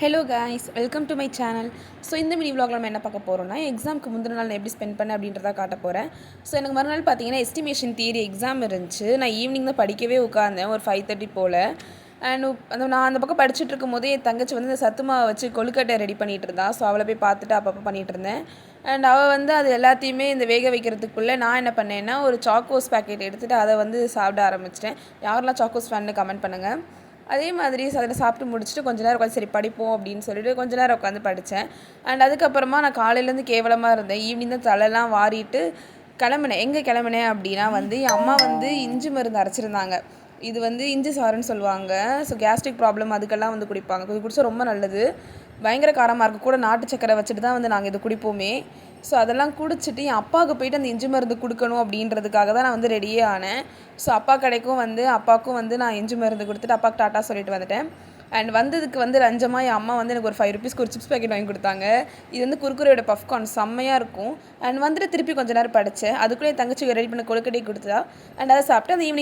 Hello guys, welcome to my channel. So இந்த mini விலாகில் நம்ம என்ன பார்க்க போகிறோம்னா, எக்ஸாமுக்கு முந்தின நாள் நான் எப்படி ஸ்பெண்ட் பண்ணேன் அப்படின்றத காட்ட போகிறேன். ஸோ எனக்கு மறுநாள் பார்த்தீங்கன்னா எஸ்டிமேஷன் தியரி எக்ஸாம் இருந்துச்சு. நான் ஈவினிங் தான் படிக்கவே உட்காந்தேன், ஒரு 5:30 போல். அண்ட் நான் அந்த பக்கம் படிச்சுட்டு இருக்கும் போதே என் தங்கச்சி வந்து இந்த சத்து மாவை வச்சு கொழுக்கட்டை ரெடி பண்ணிகிட்டு இருந்தா. ஸோ அவளை போய் பார்த்துட்டு அப்பப்போ பண்ணிகிட்டு இருந்தேன். அண்ட் அவள் வந்து அது எல்லாத்தையுமே இந்த வேக வைக்கிறதுக்குள்ளே நான் என்ன பண்ணேன்னா, ஒரு சாக்கோஸ் பேக்கெட் எடுத்துகிட்டு அதை வந்து சாப்பிட ஆரம்பிச்சிட்டேன். யாரெல்லாம் சாக்கோஸ் ஃபேன்னு கமெண்ட் பண்ணுங்கள். அதே மாதிரி அதில் சாப்பிட்டு முடிச்சுட்டு கொஞ்ச நேரம் உட்காந்து சரி படிப்போம் அப்படின்னு சொல்லிட்டு கொஞ்ச நேரம் உட்காந்து படித்தேன். அண்ட் அதுக்கப்புறமா நான் காலையிலேருந்து கேவலமாக இருந்தேன். ஈவினிங் தான் தலைலாம் வாரிட்டு கிளம்புனேன். எங்கே கிளம்புனேன் அப்படின்னா வந்து என் அம்மா வந்து இஞ்சி மருந்து அரைச்சிருந்தாங்க. இது வந்து இஞ்சி சாறுன்னு சொல்லுவாங்க. ஸோ கேஸ்ட்ரிக் ப்ராப்ளம் அதுக்கெல்லாம் வந்து குடிப்பாங்க. இது குடித்தா ரொம்ப நல்லது. பயங்கர காரமாக இருக்கும். கூட நாட்டு சக்கரை வச்சுட்டு தான் வந்து நாங்கள் இது குடிப்போமே. ஸோ அதெல்லாம் குடிச்சிட்டு என் அப்பாவுக்கு போய்ட்டு அந்த இஞ்சி மருந்து கொடுக்கணும் அப்படின்றதுக்காக தான் நான் வந்து ரெடியே ஆனேன். ஸோ அப்பா கடைக்கும் வந்து அப்பாவுக்கும் வந்து நான் இஞ்சி மருந்து கொடுத்துட்டு அப்பாவுக்கு டாட்டா சொல்லிட்டு வந்துட்டேன். அண்ட் வந்ததுக்கு வந்து லஞ்சமாக என் அம்மா வந்து எனக்கு ஒரு 5 ரூபீஸ்க்கு ஒரு சிப்ஸ் பேக்கெட் வாங்கி கொடுத்தாங்க. இது வந்து குர்குரேயோட பஃப்கார்ன் செம்மையாக இருக்கும். அண்ட் வந்துட்டு திருப்பி கொஞ்சம் நேரம் படித்தேன். அதுக்குள்ளே என் தங்கச்சிக்கு ரெடி பண்ண கொழுக்கட்டை கொடுத்தா. அண்ட் அதை சாப்பிட்டு அந்த ஈவினிங்